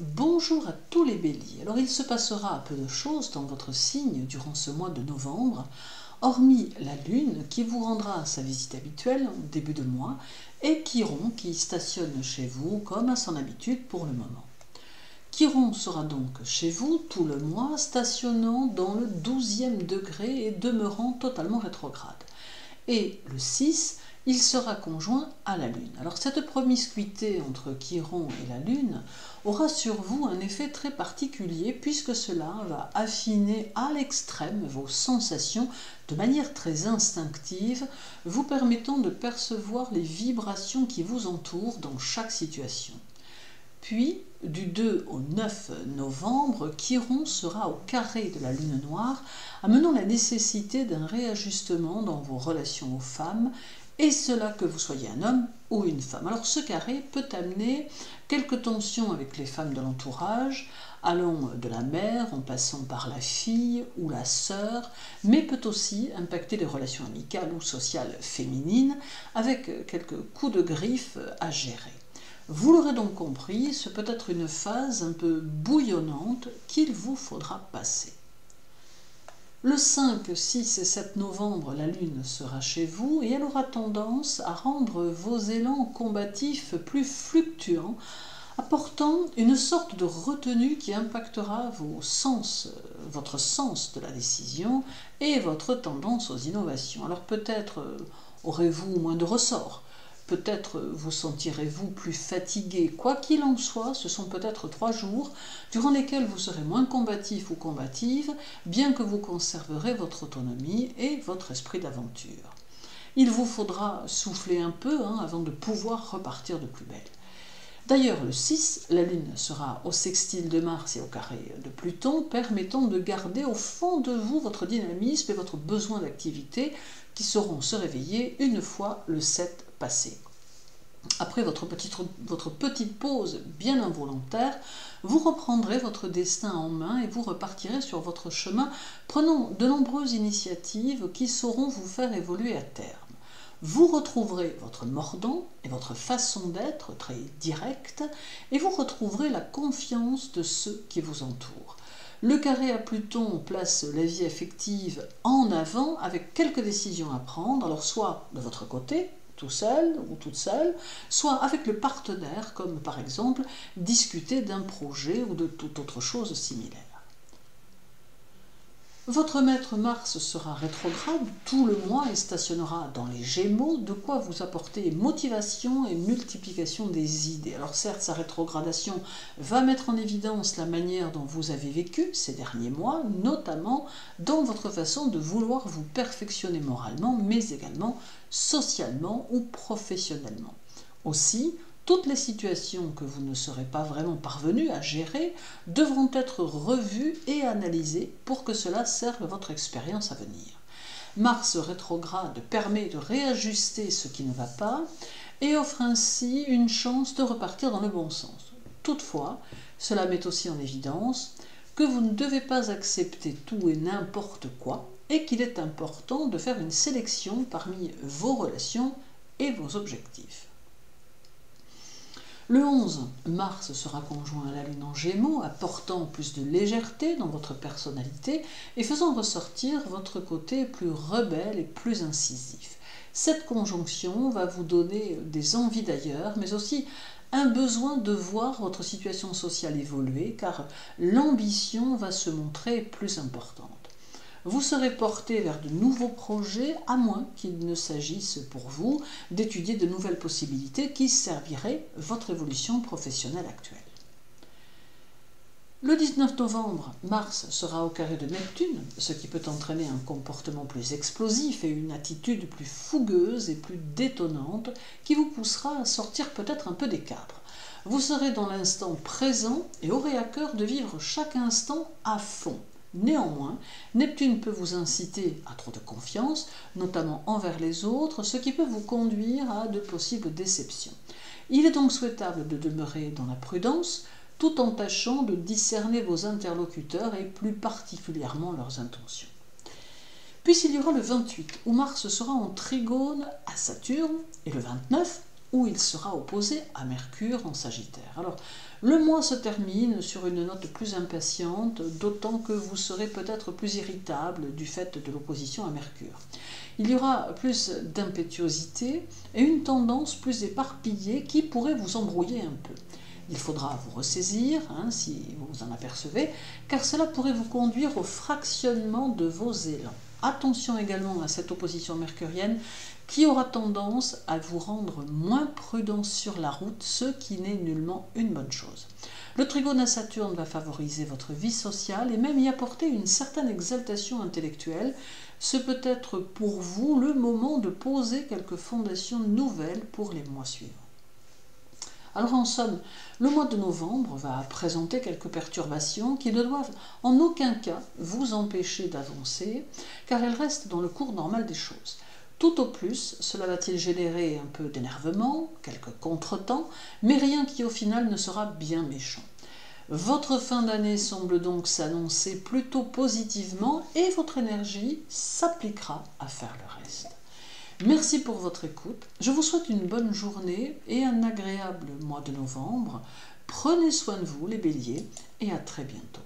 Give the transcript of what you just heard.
Bonjour à tous les béliers. Alors il se passera peu de choses dans votre signe durant ce mois de novembre, hormis la lune qui vous rendra sa visite habituelle en début de mois et Chiron qui stationne chez vous comme à son habitude pour le moment. Chiron sera donc chez vous tout le mois, stationnant dans le 12e degré et demeurant totalement rétrograde. Et le 6, il sera conjoint à la Lune. Alors cette promiscuité entre Chiron et la Lune aura sur vous un effet très particulier puisque cela va affiner à l'extrême vos sensations de manière très instinctive, vous permettant de percevoir les vibrations qui vous entourent dans chaque situation. Puis, du 2 au 9 novembre, Chiron sera au carré de la lune noire, amenant la nécessité d'un réajustement dans vos relations aux femmes, et cela que vous soyez un homme ou une femme. Alors ce carré peut amener quelques tensions avec les femmes de l'entourage, allant de la mère en passant par la fille ou la sœur, mais peut aussi impacter les relations amicales ou sociales féminines, avec quelques coups de griffe à gérer. Vous l'aurez donc compris, ce peut être une phase un peu bouillonnante qu'il vous faudra passer. Le 5, 6 et 7 novembre, la Lune sera chez vous et elle aura tendance à rendre vos élans combatifs plus fluctuants, apportant une sorte de retenue qui impactera votre sens de la décision et votre tendance aux innovations. Alors peut-être aurez-vous moins de ressorts. Peut-être vous sentirez-vous plus fatigué. Quoi qu'il en soit, ce sont peut-être 3 jours durant lesquels vous serez moins combatif ou combative, bien que vous conserverez votre autonomie et votre esprit d'aventure. Il vous faudra souffler un peu avant de pouvoir repartir de plus belle. D'ailleurs, le 6, la Lune sera au sextile de Mars et au carré de Pluton, permettant de garder au fond de vous votre dynamisme et votre besoin d'activité qui sauront se réveiller une fois le 7 passé. Après votre petite pause bien involontaire, vous reprendrez votre destin en main et vous repartirez sur votre chemin, prenant de nombreuses initiatives qui sauront vous faire évoluer à terme. Vous retrouverez votre mordant et votre façon d'être très directe et vous retrouverez la confiance de ceux qui vous entourent. Le carré à Pluton place la vie affective en avant avec quelques décisions à prendre, alors soit de votre côté, tout seul ou toute seule, soit avec le partenaire, comme par exemple discuter d'un projet ou de toute autre chose similaire. Votre maître Mars sera rétrograde tout le mois et stationnera dans les Gémeaux, de quoi vous apporter motivation et multiplication des idées. Alors certes, sa rétrogradation va mettre en évidence la manière dont vous avez vécu ces derniers mois, notamment dans votre façon de vouloir vous perfectionner moralement, mais également socialement ou professionnellement. Aussi, toutes les situations que vous ne serez pas vraiment parvenu à gérer devront être revues et analysées pour que cela serve votre expérience à venir. Mars rétrograde permet de réajuster ce qui ne va pas et offre ainsi une chance de repartir dans le bon sens. Toutefois, cela met aussi en évidence que vous ne devez pas accepter tout et n'importe quoi et qu'il est important de faire une sélection parmi vos relations et vos objectifs. Le 11, Mars sera conjoint à la Lune en Gémeaux, apportant plus de légèreté dans votre personnalité et faisant ressortir votre côté plus rebelle et plus incisif. Cette conjonction va vous donner des envies d'ailleurs, mais aussi un besoin de voir votre situation sociale évoluer, car l'ambition va se montrer plus importante. Vous serez porté vers de nouveaux projets, à moins qu'il ne s'agisse pour vous d'étudier de nouvelles possibilités qui serviraient votre évolution professionnelle actuelle. Le 19 novembre, Mars sera au carré de Neptune, ce qui peut entraîner un comportement plus explosif et une attitude plus fougueuse et plus détonnante qui vous poussera à sortir peut-être un peu des cadres. Vous serez dans l'instant présent et aurez à cœur de vivre chaque instant à fond. Néanmoins, Neptune peut vous inciter à trop de confiance, notamment envers les autres, ce qui peut vous conduire à de possibles déceptions. Il est donc souhaitable de demeurer dans la prudence, tout en tâchant de discerner vos interlocuteurs et plus particulièrement leurs intentions. Puis il y aura le 28, où Mars sera en trigone à Saturne, et le 29, où il sera opposé à Mercure en Sagittaire. Alors, le mois se termine sur une note plus impatiente, d'autant que vous serez peut-être plus irritable du fait de l'opposition à Mercure. Il y aura plus d'impétuosité et une tendance plus éparpillée qui pourrait vous embrouiller un peu. Il faudra vous ressaisir, si vous vous en apercevez, car cela pourrait vous conduire au fractionnement de vos élans. Attention également à cette opposition mercurienne qui aura tendance à vous rendre moins prudent sur la route, ce qui n'est nullement une bonne chose. Le trigone à Saturne va favoriser votre vie sociale et même y apporter une certaine exaltation intellectuelle. Ce peut être pour vous le moment de poser quelques fondations nouvelles pour les mois suivants. Alors en somme, le mois de novembre va présenter quelques perturbations qui ne doivent en aucun cas vous empêcher d'avancer, car elles restent dans le cours normal des choses. Tout au plus, cela va-t-il générer un peu d'énervement, quelques contretemps, mais rien qui au final ne sera bien méchant. Votre fin d'année semble donc s'annoncer plutôt positivement et votre énergie s'appliquera à faire le reste. Merci pour votre écoute. Je vous souhaite une bonne journée et un agréable mois de novembre. Prenez soin de vous les béliers et à très bientôt.